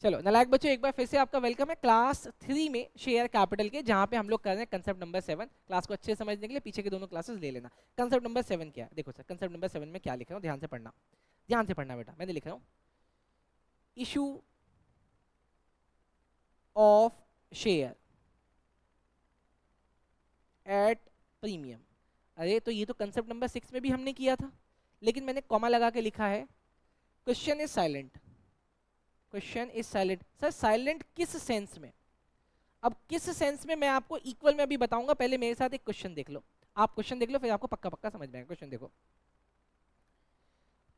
चलो नालायक बच्चों, एक बार फिर से आपका वेलकम है क्लास 3 में शेयर कैपिटल के, जहां पे हम लोग कर रहे हैं कंसेप्ट नंबर 7। क्लास को अच्छे से समझने के लिए पीछे के दोनों क्लासेस ले लेना। कंसेप्ट नंबर 7 क्या है? देखो सर, कंसेप्ट नंबर 7 में क्या लिख रहा हूँ, ध्यान से पढ़ना, ध्यान से पढ़ना बेटा। मैंने लिख रहा हूँ issue of share at premium. अरे तो ये तो कंसेप्ट नंबर 6 में भी हमने किया था, लेकिन मैंने कॉमा लगा के लिखा है question is silent. Question is silent. Sir silent किस सेंस में? अब किस सेंस में मैं आपको इक्वल में अभी बताऊंगा, पहले मेरे साथ एक क्वेश्चन देख लो। आप क्वेश्चन देख लो, फिर आपको पक्का पक्का समझ में आएगा। क्वेश्चन देखो,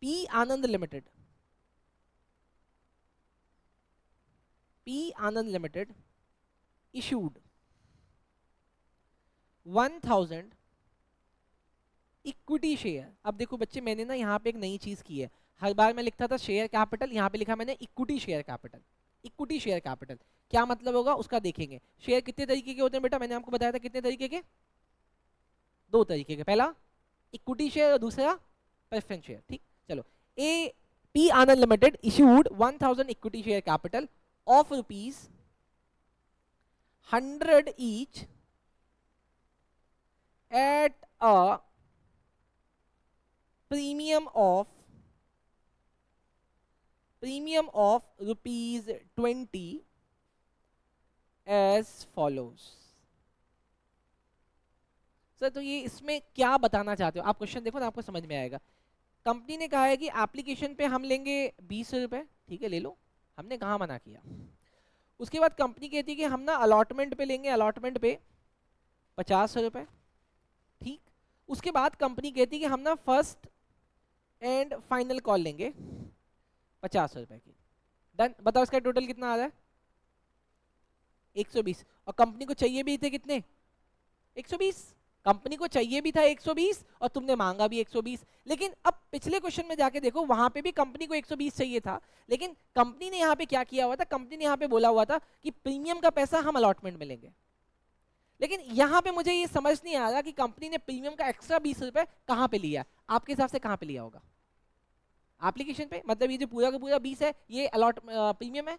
पी आनंद लिमिटेड, पी आनंद लिमिटेड इशूड 1000 इक्विटी शेयर। अब देखो बच्चे, मैंने ना यहाँ पे एक नई चीज की है। हर बार मैं लिखता था शेयर कैपिटल, यहाँ पे लिखा मैंने equity share capital. Equity share capital क्या मतलब होगा उसका देखेंगे। शेयर कितने तरीके के होते हैं बेटा? मैंने आपको बताया था कितने तरीके के, दो तरीके के। पहला इक्विटी शेयर और दूसरा प्रेफरेंस शेयर। ठीक, चलो। A P Anand limited issued 1000 equity share capital of ₹100 each at a premium of ₹20 as follows। Sir तो ये इसमें क्या बताना चाहते हो आप? क्वेश्चन देखो ना, आपको समझ में आएगा। कंपनी ने कहा है कि एप्लीकेशन पे हम लेंगे 20 रुपए, ठीक है ले लो, हमने कहाँ मना किया। उसके बाद कंपनी कहती है कि हम ना अलॉटमेंट पे लेंगे, अलॉटमेंट पे 50 रुपए, ठीक। उसके बाद कंपनी कहती है कि हम ना फर्स्ट एंड फाइनल कॉल लेंगे 50 रुपए की। डन। बताओ इसका टोटल कितना आ रहा है? 120। और कंपनी को चाहिए भी थे कितने? 120। कंपनी को चाहिए भी था 120 और तुमने मांगा भी 120। लेकिन अब पिछले क्वेश्चन में जाके देखो, वहां पे भी कंपनी को 120 चाहिए था, लेकिन कंपनी ने यहाँ पे क्या किया हुआ था? कंपनी ने यहाँ पे बोला हुआ था कि प्रीमियम का पैसा हम अलॉटमेंट में लेंगे। लेकिन यहाँ पे मुझे ये समझ नहीं आ रहा कि कंपनी ने प्रीमियम का एक्स्ट्रा 20 रुपए कहाँ पे लिया। आपके हिसाब से कहाँ पे लिया होगा? एप्लीकेशन पे। मतलब ये जो पूरा का पूरा 20 है ये अलॉट प्रीमियम है।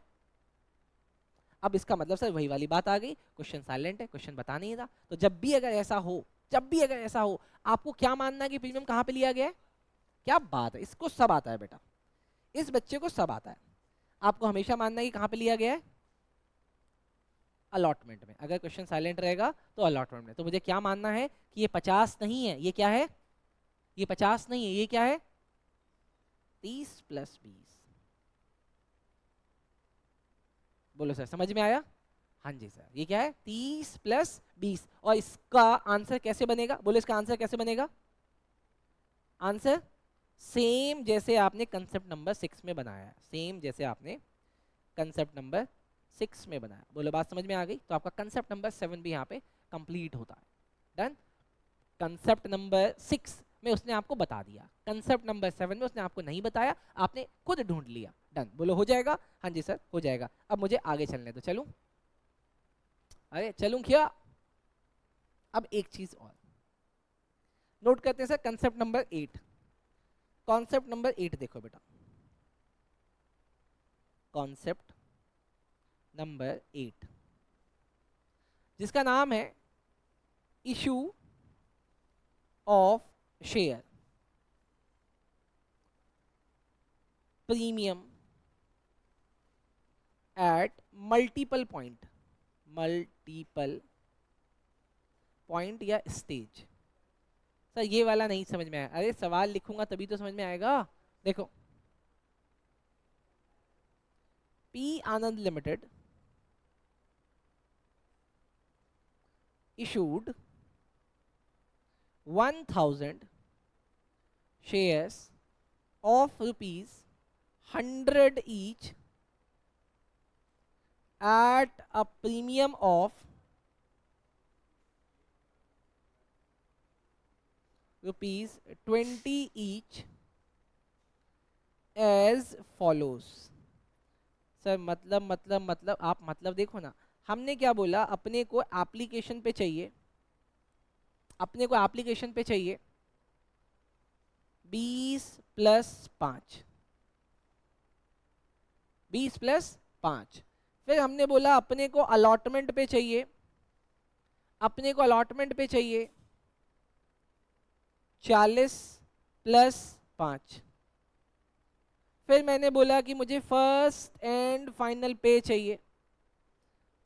अब इसका मतलब सर वही वाली बात आ गई, क्वेश्चन साइलेंट है, क्वेश्चन बता नहीं रहा। तो जब भी अगर ऐसा हो, जब भी अगर ऐसा हो, आपको क्या मानना है कि प्रीमियम कहाँ पे लिया गया है? क्या बात है, इसको सब आता है बेटा, इस बच्चे को सब आता है। आपको हमेशा मानना है कि कहाँ पे लिया गया है? अलॉटमेंट में। अगर क्वेश्चन साइलेंट रहेगा तो अलॉटमेंट में। तो मुझे क्या मानना है कि ये 50 नहीं है, ये क्या है? ये 50 नहीं है, ये क्या है? 30 + 20। बोलो सर समझ में आया? हाँ जी सर, ये क्या है? 30 + 20। और इसका आंसर कैसे बनेगा? बोलो इसका आंसर कैसे बनेगा? आंसर सेम जैसे आपने कंसेप्ट नंबर 6 में बनाया है, सेम जैसे आपने कंसेप्ट नंबर 6 में बनाया। बोलो बात समझ में आ गई? तो आपका कंसेप्ट नंबर 7 भी यहाँ पे कंप्लीट होता है। डन। कंसेप्ट नंबर 6 में उसने आपको बता दिया, कंसेप्ट नंबर 7 में उसने आपको नहीं बताया, आपने खुद ढूंढ लिया। डन। बोलो हो जाएगा? हाँ जी सर हो जाएगा। अब मुझे आगे चलने दो, चलूं? अरे चलूं क्या? अब एक चीज और नोट करते हैं sir, concept number 8। Concept number 8 देखो बेटा, कॉन्सेप्ट नंबर 8 जिसका नाम है issue of share premium at multiple point, multiple point या स्टेज। सर ये वाला नहीं समझ में आया। अरे सवाल लिखूंगा तभी तो समझ में आएगा। देखो, P Anand limited issued 1000 shares of ₹100 each at a premium of ₹20 each as follows। Sir मतलब आप मतलब देखो ना, हमने क्या बोला? अपने को एप्लीकेशन पे चाहिए, अपने को एप्लीकेशन पे चाहिए 20 + 5, 20 + 5। फिर हमने बोला अपने को अलॉटमेंट पे चाहिए, अपने को अलॉटमेंट पे चाहिए 40 + 5। फिर मैंने बोला कि मुझे फर्स्ट एंड फाइनल पे चाहिए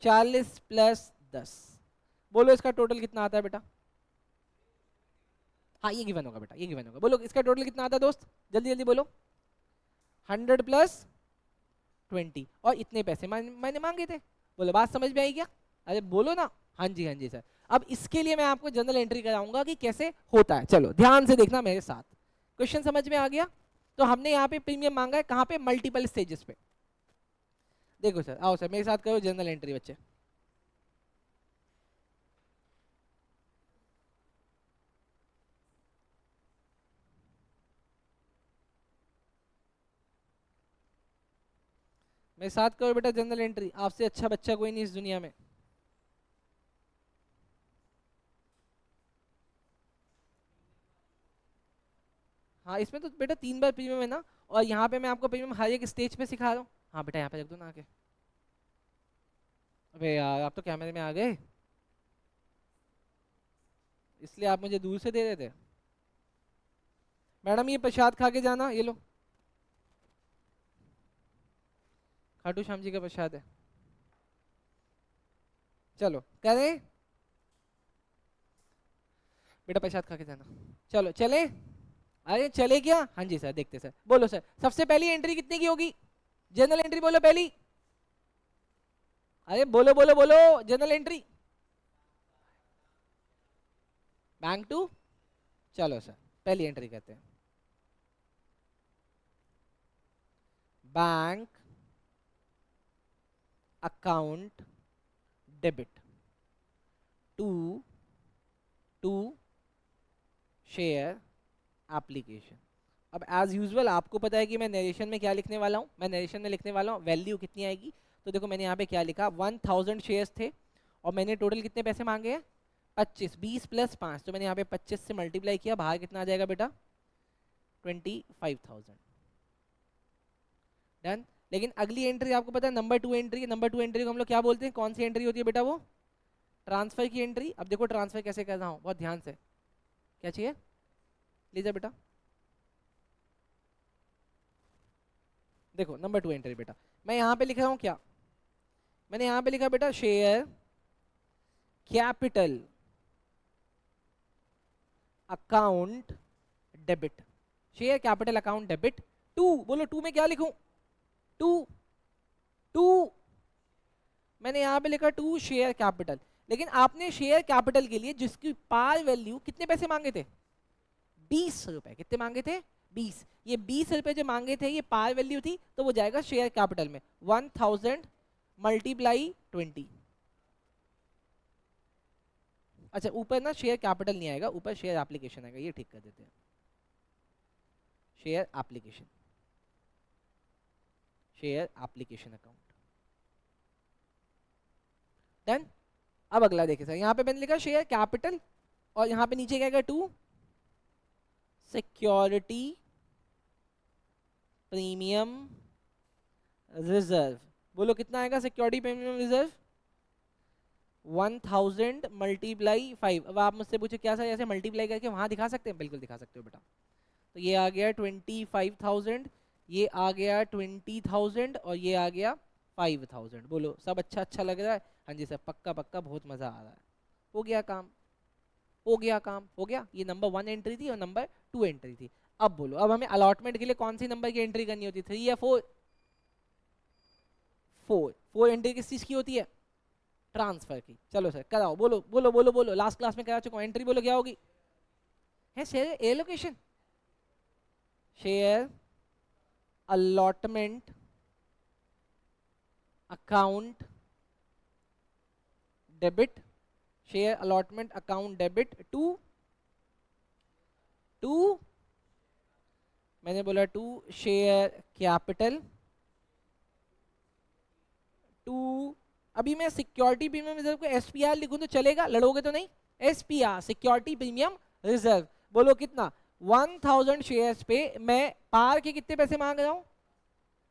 40 + 10। बोलो इसका टोटल कितना आता है बेटा? हाँ ये गिवन होगा बेटा, ये गिवन होगा। बोलो इसका टोटल कितना आता है दोस्त, जल्दी जल्दी बोलो। 100 + 20 और इतने पैसे मैंने मांगे थे। बोलो बात समझ में आई क्या? अरे बोलो ना। हाँ जी, हाँ जी सर। अब इसके लिए मैं आपको जनरल एंट्री कराऊंगा कि कैसे होता है। चलो ध्यान से देखना मेरे साथ, क्वेश्चन समझ में आ गया? तो हमने यहाँ पे प्रीमियम मांगा है कहाँ पे? मल्टीपल स्टेजेस पे। देखो सर, आओ सर मेरे साथ करो जनरल एंट्री बच्चे। मेरे साथ करो बेटा जनरल एंट्री, आपसे अच्छा बच्चा कोई नहीं इस दुनिया में। हाँ इसमें तो बेटा 3 बार प्रीमियम है ना, और यहाँ पे मैं आपको प्रीमियम हर एक स्टेज पे सिखा रहा हूँ। हाँ बेटा यहाँ पे रख दो ना आके। अबे यार आप तो कैमरे में आ गए, इसलिए आप मुझे दूर से दे रहे थे। मैडम ये प्रसाद खा के जाना, ये लो खाटू श्याम जी का प्रसाद है। चलो करें बेटा, प्रसाद खा के जाना। चलो चले? अरे चले क्या? हाँ जी सर, देखते सर। बोलो सर सबसे पहली एंट्री कितने की होगी? जनरल एंट्री बोलो पहली। अरे बोलो बोलो बोलो, जनरल एंट्री बैंक टू। चलो सर पहली एंट्री करते हैं, bank account debit to share application. अब एज यूजुअल आपको पता है कि मैं नरेशन में क्या लिखने वाला हूँ? मैं नरेशन में लिखने वाला हूँ वैल्यू कितनी आएगी। तो देखो मैंने यहाँ पे क्या लिखा, 1000 शेयर्स थे और मैंने टोटल कितने पैसे मांगे हैं? 25। 20 + 5, तो मैंने यहाँ पे 25 से मल्टीप्लाई किया, बाहर कितना आ जाएगा बेटा? 25,000। डन। लेकिन अगली एंट्री आपको पता है नंबर 2 एंट्री, नंबर 2 एंट्री को हम लोग क्या बोलते हैं? कौन सी एंट्री होती है बेटा? वो ट्रांसफर की एंट्री। अब देखो ट्रांसफर कैसे कर रहा हूँ, बहुत ध्यान से। क्या चाहिए? लीजिए बेटा, देखो नंबर 2 एंट्री बेटा, मैं यहाँ पे लिख रहा हूँ क्या? मैंने यहाँ पे लिखा बेटा share capital account debit. Share capital account debit to. बोलो टू में क्या लिखूं? टू टू मैंने यहाँ पे लिखा टू शेयर कैपिटल। लेकिन आपने शेयर कैपिटल के लिए जिसकी पार वैल्यू कितने पैसे मांगे थे? 20 रुपए। कितने मांगे थे? 20। ये 20 रुपए जो मांगे थे ये पार वैल्यू थी, तो वो जाएगा शेयर कैपिटल में। 1000 × 20। अच्छा ऊपर ना शेयर कैपिटल नहीं आएगा, ऊपर शेयर एप्लीकेशन आएगा, ये ठीक कर देते हैं। Share application, share application account. Done. अब अगला देखिए सर, यहाँ पे मैंने लिखा शेयर कैपिटल और यहाँ पे नीचे क्या आएगा? To security premium reserve. बोलो कितना आएगा सिक्योरिटी प्रीमियम रिजर्व? 1000 × 5। अब आप मुझसे पूछे क्या सर ऐसे मल्टीप्लाई करके वहां दिखा सकते हैं? बिल्कुल दिखा सकते हो बेटा। तो ये आ गया 25,000, ये आ गया 20,000 और ये आ गया 5,000। बोलो सब अच्छा अच्छा लग रहा है? हाँ जी सर पक्का पक्का, बहुत मजा आ रहा है। हो गया काम, हो गया काम, हो गया। ये नंबर 1 एंट्री थी और नंबर 2 एंट्री थी। अब बोलो अब हमें अलॉटमेंट के लिए कौन सी नंबर की एंट्री करनी होती है? 3 या 4? 4 एंट्री किस चीज की होती है? ट्रांसफर की। चलो सर कराओ, बोलो बोलो बोलो बोलो, लास्ट क्लास में करा चुका हूँ। एंट्री बोलो क्या होगी? है share allocation, share allotment account debit, share allotment account debit to मैंने बोला टू शेयर कैपिटल टू। अभी मैं सिक्योरिटी प्रीमियम रिजर्व को एसपीआर लिखूं तो चलेगा? लड़ोगे तो नहीं? SPR security premium reserve. बोलो कितना? 1000 शेयर्स पे मैं पार के कितने पैसे मांग रहा हूं?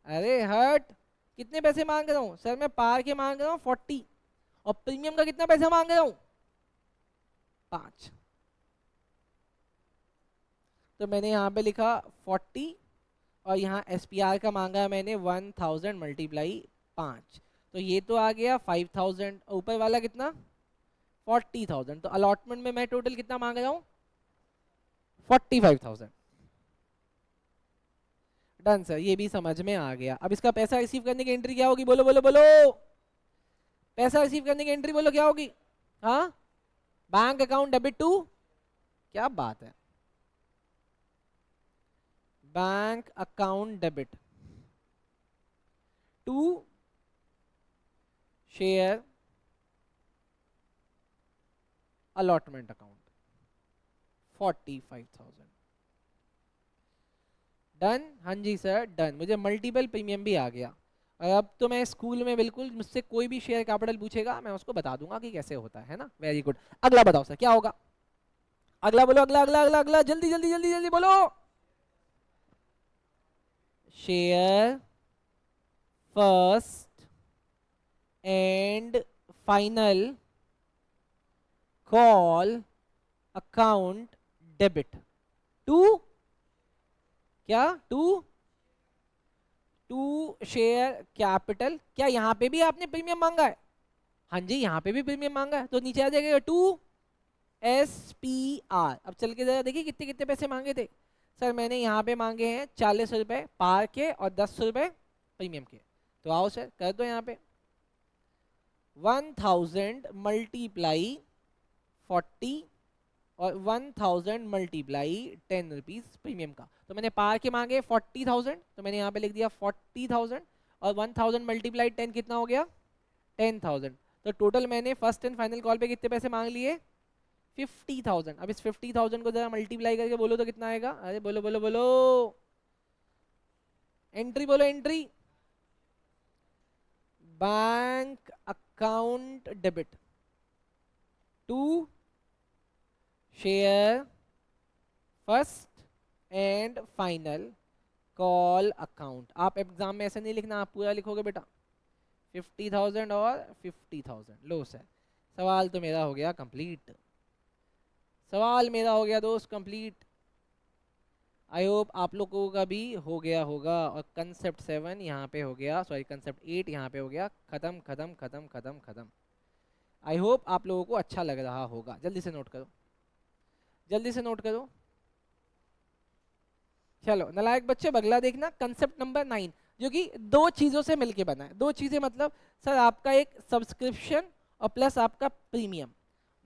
अरे हट, कितने पैसे मांग रहा हूँ सर? मैं पार के मांग रहा हूँ 40, और प्रीमियम का कितना पैसा मांग रहा हूँ? 5। तो मैंने यहाँ पे लिखा 40, और यहाँ SPR का मांगा है मैंने 1000 मल्टीप्लाई 5, तो ये तो आ गया 5000। ऊपर वाला कितना? 40,000। तो अलॉटमेंट में मैं टोटल कितना मांग रहा हूँ? 45,000। डन सर, ये भी समझ में आ गया। अब इसका पैसा रिसीव करने की एंट्री क्या होगी? बोलो बोलो बोलो, पैसा रिसीव करने की एंट्री बोलो क्या होगी? हाँ, बैंक अकाउंट डेबिट टू, क्या बात है, bank account debit to share allotment account 45,000। Done? हाँ जी सर डन। मुझे मल्टीपल प्रीमियम भी आ गया, और अब तो मैं स्कूल में बिल्कुल मुझसे कोई भी शेयर कैपिटल पूछेगा मैं उसको बता दूंगा कि कैसे होता है ना। Very good. अगला बताओ सर क्या होगा? अगला बोलो, अगला अगला अगला अगला, जल्दी जल्दी जल्दी जल्दी बोलो। Share first and final call account debit to, क्या? To share capital. क्या यहाँ पे भी आपने प्रीमियम मांगा है? हाँ जी, यहाँ पे भी प्रीमियम मांगा है, तो नीचे आ जाएगा टू SPR। अब चल के जरा देखिए कितने कितने पैसे मांगे थे सर? मैंने यहाँ पे मांगे हैं 40 रुपए पार के और 10 रुपए प्रीमियम के। तो आओ सर कर दो यहाँ पे 1000 मल्टीप्लाई 40 और 1000 मल्टीप्लाई 10 रुपीज प्रीमियम का। तो मैंने पार के मांगे 40,000, तो मैंने यहाँ पे लिख दिया 40,000, और 1000 मल्टीप्लाई 10 कितना हो गया? 10,000। तो टोटल मैंने फर्स्ट एंड फाइनल कॉल पे कितने पैसे मांग लिए? 50,000। अब इस 50,000 को जरा मल्टीप्लाई करके बोलो तो कितना आएगा? अरे बोलो बोलो बोलो, एंट्री बोलो entry. Bank account debit to share first and final call account. आप एग्जाम में ऐसे नहीं लिखना, आप पूरा लिखोगे बेटा 50,000 और 50,000। लो सर, सवाल तो मेरा हो गया कंप्लीट, सवाल मेरा हो गया दोस्त कंप्लीट। आई होप आप लोगों का भी हो गया होगा। और कंसेप्ट 7 यहाँ पे हो गया, सॉरी कंसेप्ट 8 यहाँ पे हो गया खत्म खत्म खत्म खत्म खत्म। आई होप आप लोगों को अच्छा लग रहा होगा। जल्दी से नोट करो, जल्दी से नोट करो। चलो नालायक बच्चे, अगला देखना कंसेप्ट नंबर 9, जो कि दो चीजों से मिलके बना है। दो चीजें मतलब सर आपका एक सब्सक्रिप्शन और प्लस आपका प्रीमियम,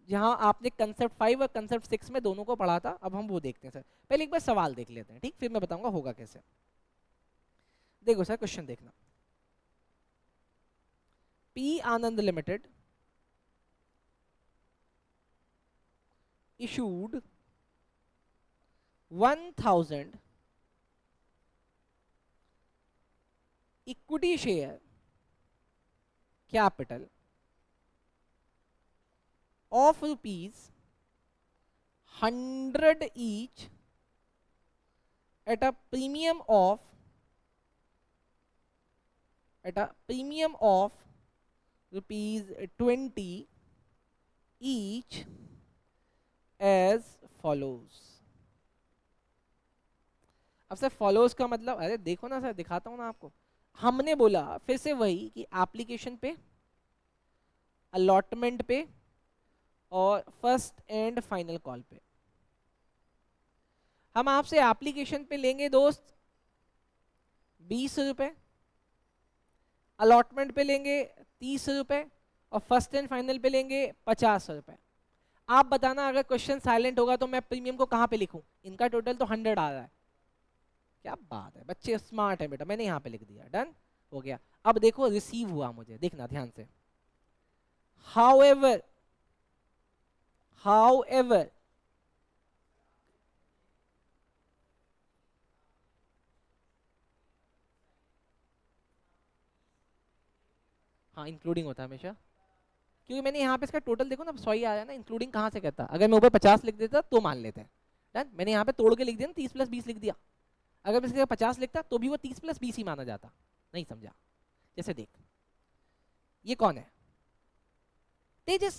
जहां आपने कंसेप्ट 5 और कंसेप्ट 6 में दोनों को पढ़ा था। अब हम वो देखते हैं सर। पहले एक बार सवाल देख लेते हैं, ठीक, फिर मैं बताऊंगा होगा कैसे। देखो सर क्वेश्चन देखना। P Anand limited issued 1000 equity share capital of rupees 100 each at a premium of rupees 20 each as follows। अब सर फॉलोज का मतलब, अरे देखो ना सर, दिखाता हूँ ना आपको। हमने बोला फिर से वही कि एप्लीकेशन पे, अलॉटमेंट पे और फर्स्ट एंड फाइनल कॉल पे। हम आपसे एप्लीकेशन पे लेंगे दोस्त 20 रुपए, अलॉटमेंट पे लेंगे 30 रुपए और फर्स्ट एंड फाइनल पे लेंगे 50 रुपए। आप बताना अगर क्वेश्चन साइलेंट होगा तो मैं प्रीमियम को कहाँ पे लिखूं? इनका टोटल तो 100 आ रहा है। क्या बात है, बच्चे स्मार्ट है बेटा। मैंने यहाँ पे लिख दिया, डन हो गया। अब देखो रिसीव हुआ मुझे, देखना ध्यान से। however हाँ इंक्लूडिंग होता है हमेशा, क्योंकि मैंने यहाँ पे इसका टोटल देखो ना 100 ही आया ना। इंक्लूडिंग कहाँ से कहता? अगर मैं ऊपर 50 लिख देता तो मान लेते हैं, डन। मैंने यहाँ पे तोड़ के लिख दिया ना, 30 + 20 लिख दिया। अगर मैं इसके 50 लिखता तो भी वो 30 + 20 ही माना जाता। नहीं समझा? जैसे देख, ये कौन है? तेजस।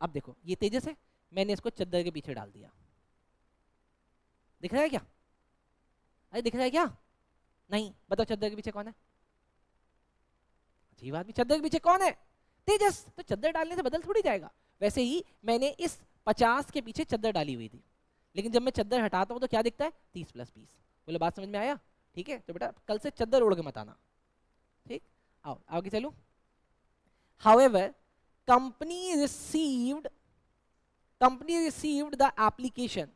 अब देखो ये तेजस है, मैंने इसको चद्दर के पीछे डाल दिया, दिख रहा है क्या? अरे दिख रहा है क्या? नहीं, बताओ चद्दर के पीछे कौन है? अजीब आदमी, चद्दर के पीछे कौन है? तेजस। तो चद्दर डालने से बदल थोड़ी जाएगा। वैसे ही मैंने इस 50 के पीछे चद्दर डाली हुई थी, लेकिन जब मैं चद्दर हटाता हूं तो क्या दिखता है? 30 + 20। बोले बात समझ में आया? ठीक है, तो बेटा कल से चद्दर ओढ़ के मत आना, ठीक? आओ आगे चलो। However company received the application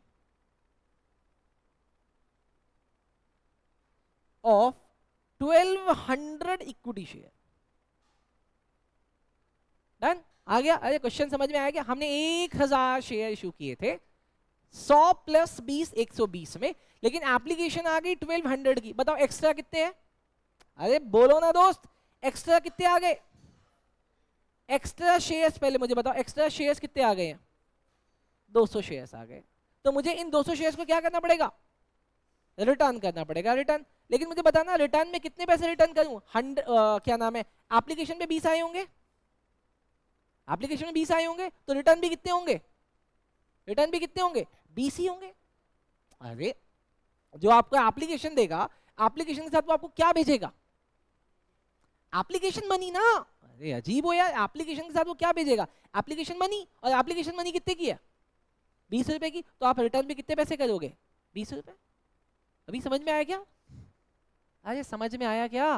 of 1200 equity share. Done? आ गया? अरे क्वेश्चन समझ में आया क्या? हमने 1000 शेयर इशू किए थे, 100 + 20 120 में, लेकिन एप्लीकेशन आ गई 1200 की। बताओ एक्स्ट्रा कितने हैं? अरे बोलो ना दोस्त, एक्स्ट्रा कितने आ गए? एक्स्ट्रा शेयर्स पहले मुझे बताओ, एक्स्ट्रा शेयर्स कितने आ गए हैं? 200 शेयर्स आ गए। तो मुझे इन 200 शेयर्स को क्या करना पड़ेगा? रिटर्न करना पड़ेगा, रिटर्न। लेकिन मुझे बताना रिटर्न में कितने पैसे रिटर्न करूं? 100 क्या नाम है, एप्लीकेशन में 20 आए होंगे, एप्लीकेशन में 20 आए होंगे, तो रिटर्न भी कितने होंगे? रिटर्न भी कितने होंगे? 20 ही होंगे। अरे जो आपको एप्लीकेशन देगा, एप्लीकेशन के साथ वो आपको क्या भेजेगा? एप्लीकेशन मनी ना। अरे अजीब हो यार, एप्लीकेशन के साथ वो क्या भेजेगा? Application money. और एप्लीकेशन मनी कितने की है? 20 रुपए की। तो आप रिटर्न भी कितने पैसे करोगे? 20 रुपए। अभी समझ में आया क्या? अरे समझ में आया क्या?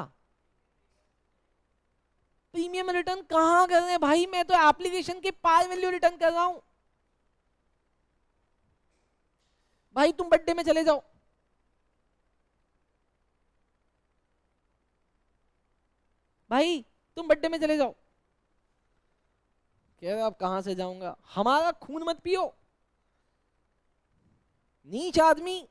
प्रीमियम रिटर्न कहां कर रहे हैं भाई, मैं तो एप्लीकेशन के पार वैल्यू रिटर्न कर रहा हूं। भाई तुम बर्थडे में चले जाओ, भाई तुम बर्थडे में चले जाओ, कह रहे अब कहां से जाऊंगा, हमारा खून मत पियो, नीच आदमी।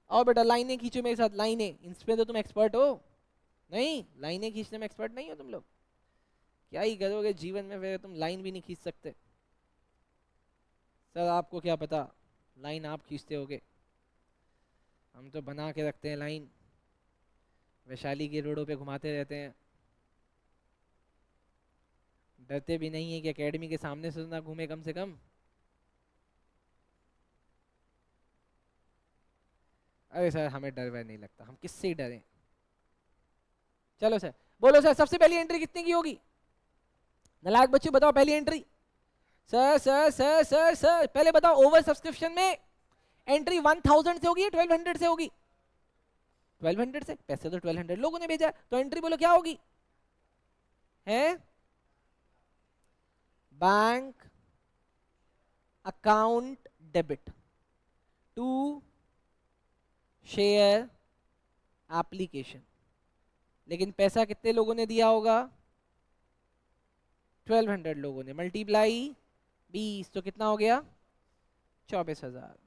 और बेटा लाइनें खींचो मेरे साथ, लाइनें, इसमें तो तुम एक्सपर्ट हो। नहीं, लाइनें खींचने में एक्सपर्ट नहीं हो तुम लोग। क्या ही करोगे जीवन में, फिर तुम लाइन भी नहीं खींच सकते। सर आपको क्या पता, लाइन आप खींचते होगे, हम तो बना के रखते हैं लाइन, वैशाली के रोडों पे घुमाते रहते हैं, डरते भी नहीं है कि एकेडमी के सामने से ना घूमे कम से कम। अरे सर हमें डर वर नहीं लगता, हम किससे डरें। चलो सर, बोलो सर सबसे पहली एंट्री कितने की होगी? नालायक बच्चों बताओ पहली entry. Sir sir sir sir sir पहले बताओ, ओवर सब्सक्रिप्शन में एंट्री 1000 से होगी या 1200 से होगी? 1200 से। पैसे तो 1200 लोगों ने भेजा, तो एंट्री बोलो क्या होगी? है bank account debit to share application. लेकिन पैसा कितने लोगों ने दिया होगा? 1200 लोगों ने, मल्टीप्लाई 20, तो कितना हो गया? 24,000।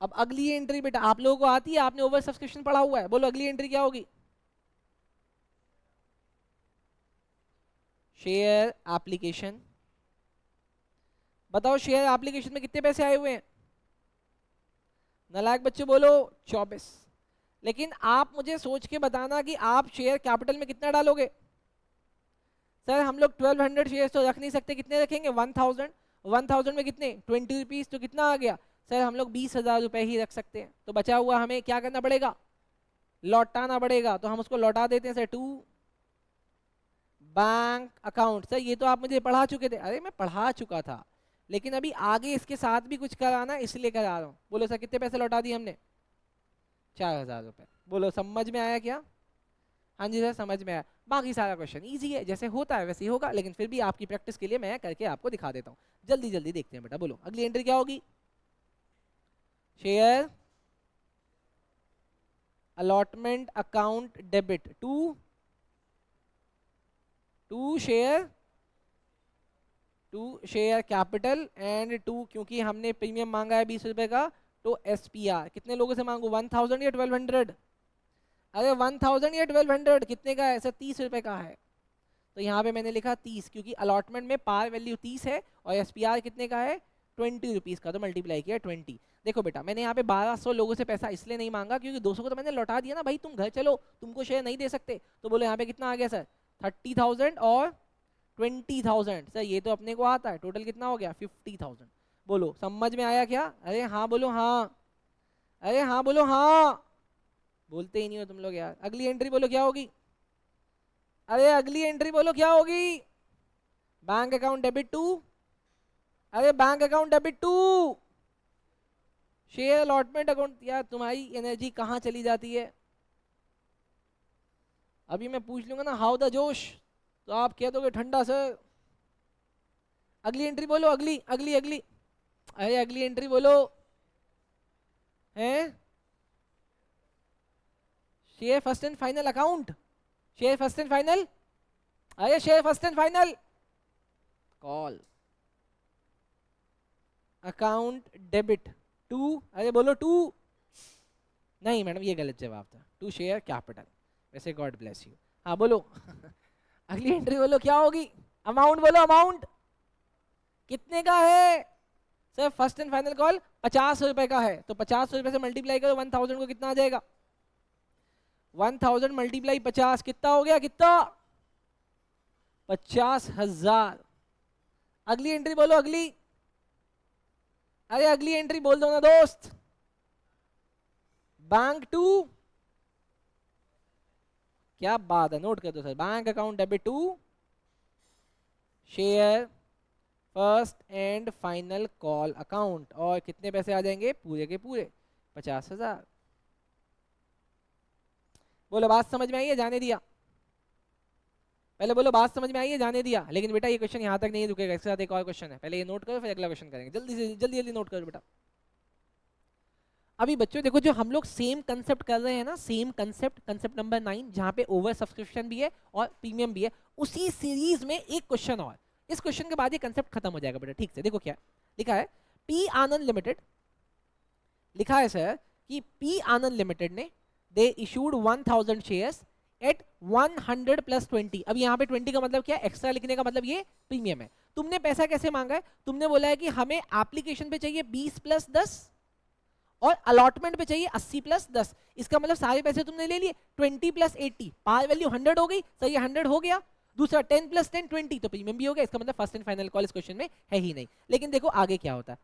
अब अगली एंट्री बेटा आप लोगों को आती है, आपने ओवर सब्सक्रिप्शन पढ़ा हुआ है, बोलो अगली एंट्री क्या होगी? Share application. बताओ शेयर एप्लीकेशन में कितने पैसे आए हुए हैं? नालायक बच्चे बोलो 24। लेकिन आप मुझे सोच के बताना कि आप शेयर कैपिटल में कितना डालोगे? सर हम लोग 1200 शेयर तो रख नहीं सकते, कितने रखेंगे? 1000। 1000 में कितने? 20 रुपीज, तो कितना आ गया? सर हम लोग 20,000 रुपए ही रख सकते हैं, तो बचा हुआ हमें क्या करना पड़ेगा? लौटाना पड़ेगा। तो हम उसको लौटा देते हैं sir, to bank account. Sir ये तो आप मुझे पढ़ा चुके थे। अरे मैं पढ़ा चुका था, लेकिन अभी आगे इसके साथ भी कुछ कराना इसलिए करा रहा हूँ। बोलो सर कितने पैसे लौटा दिए हमने? 4000 रुपए। बोलो समझ में आया क्या? हाँ जी सर समझ में आया। बाकी सारा क्वेश्चन इजी है, जैसे होता है वैसे ही होगा, लेकिन फिर भी आपकी प्रैक्टिस के लिए मैं करके आपको दिखा देता हूँ। जल्दी जल्दी देखते हैं बेटा। बोलो अगली एंट्री क्या होगी? Share allotment account debit to share capital and to, क्योंकि हमने प्रीमियम मांगा है 20 रुपए का, तो SPR। कितने लोगों से मांगू? 1000 या 1200? अरे 1000 या 1200 कितने का है? सर 30 रुपए का है। तो यहाँ पे मैंने लिखा 30, क्योंकि अलॉटमेंट में पार वैल्यू 30 है और SPR कितने का है 20 रुपीज़ का, तो मल्टीप्लाई किया 20। देखो बेटा मैंने यहाँ पे 1200 लोगों से पैसा इसलिए नहीं मांगा क्योंकि 200 को तो मैंने लौटा दिया ना भाई, तुम घर चलो, तुमको शेयर नहीं दे सकते। तो बोलो यहाँ पे कितना आ गया सर 30,000 और 20,000। सर ये तो अपने को आता है, टोटल कितना हो गया 50,000। बोलो समझ में आया क्या? अरे हाँ बोलो हाँ, अरे हाँ बोलो हाँ, बोलते ही नहीं हो तुम लोग यार। अगली एंट्री बोलो क्या होगी? अरे अगली एंट्री बोलो क्या होगी? बैंक अकाउंट डेबिट टू, अरे bank account debit to share allotment account. यार तुम्हारी एनर्जी कहाँ चली जाती है? अभी मैं पूछ लूंगा ना हाउ द जोश, तो आप कह दोगे ठंडा सर। अगली एंट्री बोलो, अगली अगली अगली, अरे अगली एंट्री बोलो। हैं share first and final account, share first and final, अरे share first and final call account debit to, अरे बोलो टू, नहीं मैडम ये गलत जवाब था, टू शेयर कैपिटल। वैसे गॉड ब्लेस यू। हाँ बोलो अगली एंट्री बोलो क्या होगी? अमाउंट बोलो, अमाउंट कितने का है? Sir first and final call 50 रुपए का है, तो 50 रुपए से मल्टीप्लाई करो 1000 को, कितना आ जाएगा? 1000 मल्टीप्लाई 50 कितना हो गया? कितना? 50,000। अगली एंट्री बोलो, अगली, अरे अगली एंट्री बोल दो ना दोस्त। बैंक टू, क्या बात है, नोट कर दो sir. Bank account debit to share first and final call account, और कितने पैसे आ जाएंगे? पूरे के पूरे 50,000। बोलो बात समझ में आई है? जाने दिया? पहले बोलो बात समझ में आई है? जाने दिया? लेकिन बेटा ये क्वेश्चन यहाँ तक नहीं रुकेगा, इसके साथ एक और क्वेश्चन है, पहले ये नोट करो फिर अगला क्वेश्चन करेंगे। जल्दी से जल्दी जल्दी नोट करो बेटा। अभी बच्चों देखो जो हम लोग सेम कंसेप्ट कर रहे हैं ना, सेम कंसेप्ट, कंसेप्ट नंबर 9 जहाँ पे ओवर सब्सक्रिप्शन भी है और प्रीमियम भी है, उसी सीरीज में एक क्वेश्चन और, इस क्वेश्चन के बाद ये कंसेप्ट खत्म हो जाएगा बेटा। ठीक से देखो क्या लिखा है, पी आनंद लिमिटेड, लिखा है सर कि पी आनंद लिमिटेड ने दे इशूड 1000 शेयर्स एट 100 + 20। अब यहाँ पे 20 का मतलब क्या? एक्स्ट्रा लिखने का मतलब ये प्रीमियम है। तुमने पैसा कैसे मांगा है? तुमने बोला है कि हमें एप्लीकेशन पे चाहिए 20 + 10 और अलॉटमेंट पे चाहिए 80 + 10। इसका मतलब सारे पैसे तुमने ले लिए, 20 + 80, पार वैल्यू 100 हो गई, सर ये 100 हो गया। दूसरा 10 + 10 20, तो प्रीमियम भी हो गया। इसका मतलब फर्स्ट एंड फाइनल कॉल इस क्वेश्चन में है ही नहीं। लेकिन देखो आगे क्या होता है,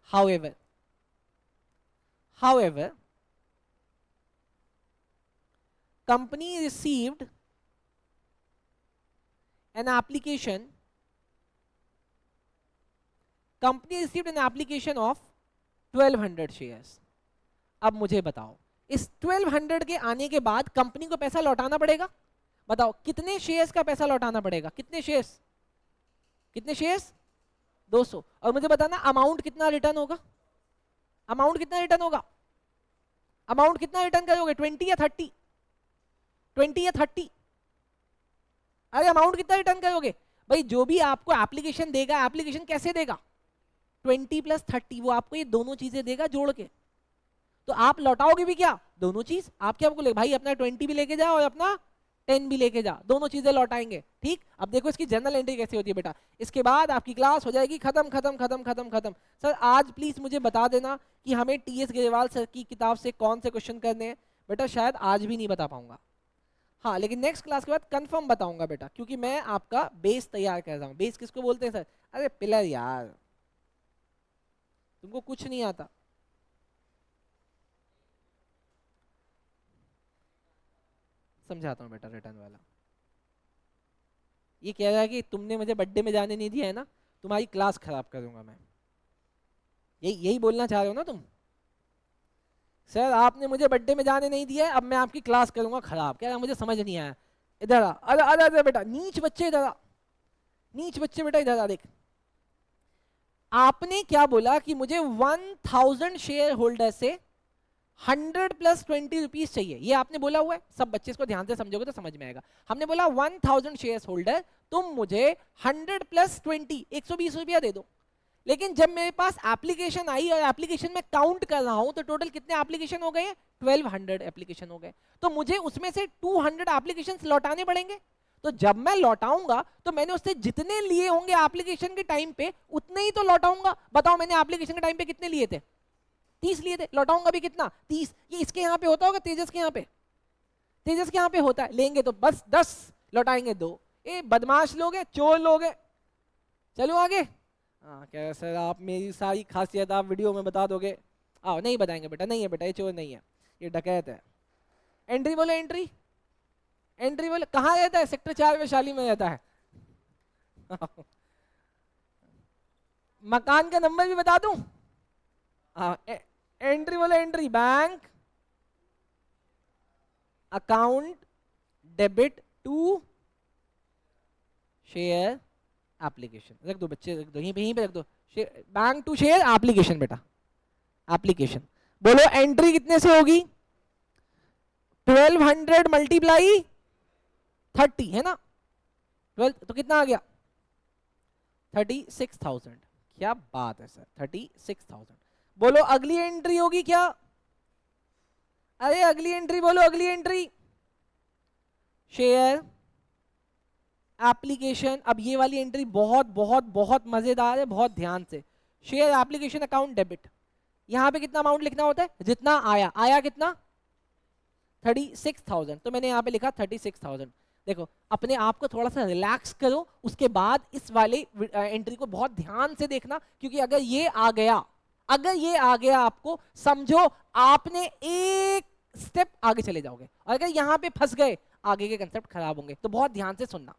however company received an application of 1200 shares। अब मुझे बताओ इस 1200 के आने के बाद कंपनी को पैसा लौटाना पड़ेगा। बताओ कितने शेयर्स का पैसा लौटाना पड़ेगा? कितने शेयर्स? कितने शेयर्स? 200। और मुझे बताना अमाउंट कितना रिटर्न होगा? अमाउंट कितना रिटर्न होगा? अमाउंट कितना रिटर्न करोगे? 20 या 30? 20 या 30? अरे अमाउंट कितना रिटर्न करोगे भाई? जो भी आपको एप्लीकेशन देगा, एप्लीकेशन कैसे देगा? 20 + 30, वो आपको ये दोनों चीजें देगा जोड़ के। तो आप लौटाओगे भी क्या? दोनों चीज। आप क्या बोले भाई अपना 20 भी लेके जाओ और अपना 10 भी लेके जा, दोनों चीजें लौटाएंगे। ठीक, अब देखो इसकी जनरल एंट्री कैसी होती है बेटा। इसके बाद आपकी क्लास हो जाएगी खत्म खत्म खत्म खत्म खत्म। सर आज प्लीज मुझे बता देना कि हमें TS ग्रेवाल सर की किताब से कौन से क्वेश्चन करने हैं। बेटा शायद आज भी नहीं बता पाऊंगा, हाँ लेकिन नेक्स्ट क्लास के बाद कंफर्म बताऊंगा बेटा, क्योंकि मैं आपका बेस तैयार कर रहा हूँ। बेस किसको बोलते हैं सर? अरे पिलर यार, तुमको कुछ नहीं आता। समझाता हूँ बेटा। रिटर्न वाला ये कह रहा है कि तुमने मुझे बर्थडे में जाने नहीं दिया है ना, तुम्हारी क्लास खराब करूंगा मैं। यही बोलना चाह रहे हो ना तुम? सर आपने मुझे बर्थडे में जाने नहीं दिया है, अब मैं आपकी क्लास करूंगा खराब। क्या मुझे समझ नहीं आया? इधर आ, अरे अरे अरे बेटा नीच बच्चे, इधर आ, नीच बच्चे बेटा इधर आ। देख आपने क्या बोला कि मुझे 1000 शेयर होल्डर से 100 + 20 रुपीज चाहिए, ये आपने बोला हुआ है। सब बच्चे इसको ध्यान से समझोगे तो समझ में आएगा। हमने बोला 1000 शेयर होल्डर, तुम मुझे 100 + 20 120 रुपया दे दो। लेकिन जब मेरे पास एप्लीकेशन आई और एप्लीकेशन में काउंट कर रहा हूं तो टोटल कितने एप्लीकेशन हो गए? 1200 एप्लीकेशन हो गए। तो मुझे उसमें से 200 एप्लीकेशन लौटाने पड़ेंगे। तो जब मैं लौटाऊंगा तो मैंने उससे जितने लिए होंगे एप्लीकेशन के टाइम पे उतने ही तो लौटाऊंगा। बताओ मैंने एप्लीकेशन के टाइम पे कितने लिए थे? 30 लिए थे, लौटाऊंगा भी कितना? 30। ये इसके यहाँ पे होता होगा, तेजस के यहाँ पे, तेजस के यहाँ पे होता है, लेंगे तो बस 10, लौटाएंगे 2। ये बदमाश लोग हैं, चोर लोग हैं। चलो आगे। हाँ क्या सर, आप मेरी सारी खासियत आप वीडियो में बता दोगे? आओ, नहीं बताएंगे बेटा, नहीं है बेटा, ये चोर नहीं है, ये डकैत है। एंट्री बोलो, एंट्री, एंट्री बोलो। कहाँ रहता है? सेक्टर 4 वैशाली में रहता है। मकान का नंबर भी बता दूं? हाँ, एंट्री बोलो, entry, bank account debit to share application. रख दो बच्चे, रख दो यहीं पे रख दो, बैंक टू शेयर एप्लीकेशन बेटा, एप्लीकेशन। बोलो एंट्री कितने से होगी? 1200 मल्टीप्लाई 30 है ना, 12 तो कितना आ गया? 36,000। क्या बात है सर, 36,000। बोलो अगली एंट्री होगी क्या? अरे अगली एंट्री बोलो, अगली एंट्री शेयर एप्लीकेशन। अब ये वाली एंट्री बहुत बहुत बहुत मजेदार है, बहुत ध्यान से। शेयर एप्लीकेशन अकाउंट डेबिट, यहां पे कितना अमाउंट लिखना होता है? जितना आया। आया कितना? 36,000। तो मैंने यहाँ पे लिखा 36,000। देखो अपने आप को थोड़ा सा रिलैक्स करो, उसके बाद इस वाले एंट्री को बहुत ध्यान से देखना, क्योंकि अगर ये आ गया, अगर ये आ गया आपको समझो आपने एक स्टेप आगे चले जाओगे, और अगर यहाँ पे फंस गए आगे के कंसेप्ट खराब होंगे। तो बहुत ध्यान से सुनना।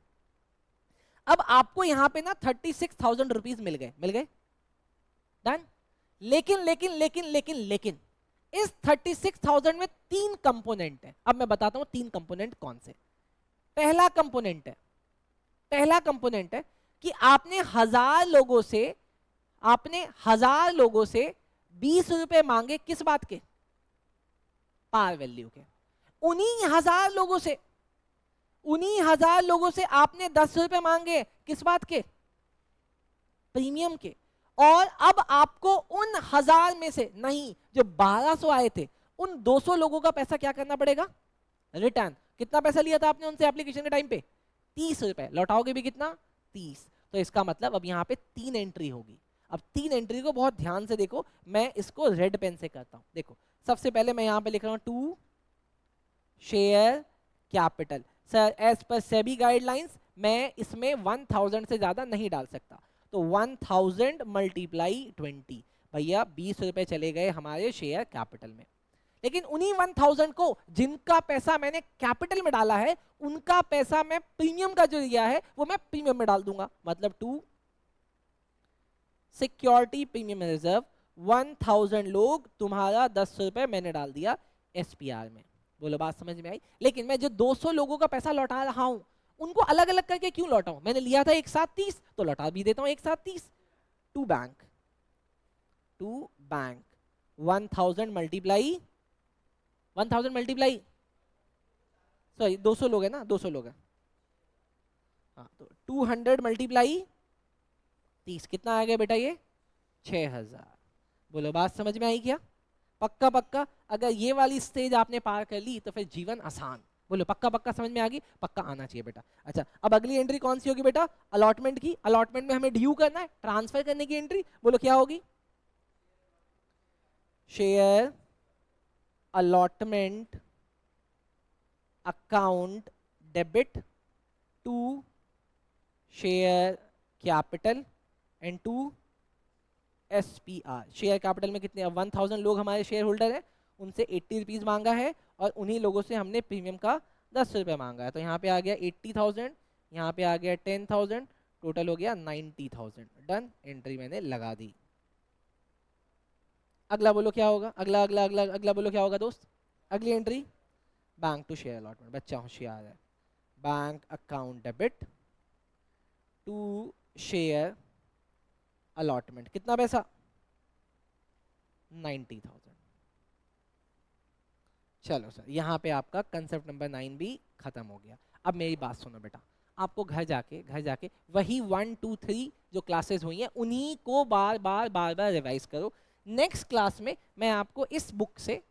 अब आपको यहाँ पे ना 36,000 रुपीज मिल गए, मिल गए, डन। लेकिन लेकिन लेकिन लेकिन लेकिन इस 36,000 में 3 कंपोनेंट है। अब मैं बताता हूं 3 कंपोनेंट कौन से। पहला कंपोनेंट है, पहला कंपोनेंट है कि आपने 1000 लोगों से 20 रुपए मांगे। किस बात के? पार वैल्यू के। उन्हीं 1000 लोगों से आपने 10 रुपए मांगे। किस बात के? प्रीमियम के। और अब आपको उन 1000 में से नहीं, जो 1200 आए थे, उन 200 लोगों का पैसा क्या करना पड़ेगा? रिटर्न। कितना पैसा लिया था आपने उनसे एप्लीकेशन के टाइम पे? 30 रुपए। लौटाओगे भी कितना? 30। तो इसका मतलब अब यहाँ पे 3 एंट्री होगी। अब 3 एंट्री को बहुत ध्यान से देखो, मैं इसको रेड पेन से करता हूं। देखो सबसे पहले मैं यहाँ पे लिख रहा हूँ to share capital. Sir as per SEBI guidelines मैं इसमें 1000 से ज्यादा नहीं डाल सकता, तो 1000 मल्टीप्लाई 20, भैया 20 रुपए चले गए हमारे शेयर कैपिटल में। लेकिन उन्हीं 1000 को जिनका पैसा मैंने कैपिटल में डाला है, उनका पैसा मैं प्रीमियम का जो दिया है वो मैं प्रीमियम में डाल दूंगा। मतलब टू सिक्योरिटी प्रीमियम रिजर्व 1000 लोग, तुम्हारा 10 रुपए मैंने डाल दिया एसपीआर में। बोलो बात समझ में आई? लेकिन मैं जो 200 लोगों का पैसा लौटा रहा हूं उनको अलग अलग करके क्यों लौटाऊं? मैंने लिया था एक साथ 30, तो लौटा भी देता हूं एक साथ 30। टू बैंक 1000 मल्टीप्लाई सॉरी 200 लोग है ना, 200 लोग है, हाँ, तो 200 मल्टीप्लाई 30 कितना आ गया बेटा? ये 6000। बोलो बात समझ में आई क्या? पक्का पक्का? अगर ये वाली स्टेज आपने पार कर ली तो फिर जीवन आसान। बोलो पक्का पक्का समझ में आ गई? पक्का आना चाहिए बेटा। अच्छा अब अगली एंट्री कौन सी होगी बेटा? अलॉटमेंट की। अलॉटमेंट में हमें ड्यू करना है, ट्रांसफर करने की एंट्री। बोलो क्या होगी? Share allotment account debit to share capital and to SPR. Share capital में कितने? 1000 लोग हमारे शेयर होल्डर हैं, उनसे 80 रुपीज मांगा है, और उन्हीं लोगों से हमने प्रीमियम का 10 रुपये मांगा है। तो यहाँ पे आ गया 80,000, यहाँ पे आ गया 10,000, टोटल हो गया 90,000। डन, एंट्री मैंने लगा दी। अगला बोलो क्या होगा? अगला अगला अगला अगला बोलो क्या होगा दोस्त? अगली entry bank to share allotment. बच्चा होशियार है। Bank account debit to share allotment. कितना पैसा? 90,000। चलो सर, यहाँ पे आपका कंसेप्ट नंबर 9 भी खत्म हो गया। अब मेरी बात सुनो बेटा, आपको घर जाके वही 1 2 3 जो क्लासेस हुई हैं उन्हीं को बार बार रिवाइज करो। नेक्स्ट क्लास में मैं आपको इस बुक से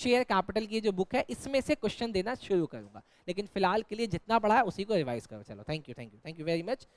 शेयर कैपिटल की जो बुक है इसमें से क्वेश्चन देना शुरू करूंगा, लेकिन फिलहाल के लिए जितना पढ़ा है उसी को रिवाइज करो। चलो थैंक यू वेरी मच।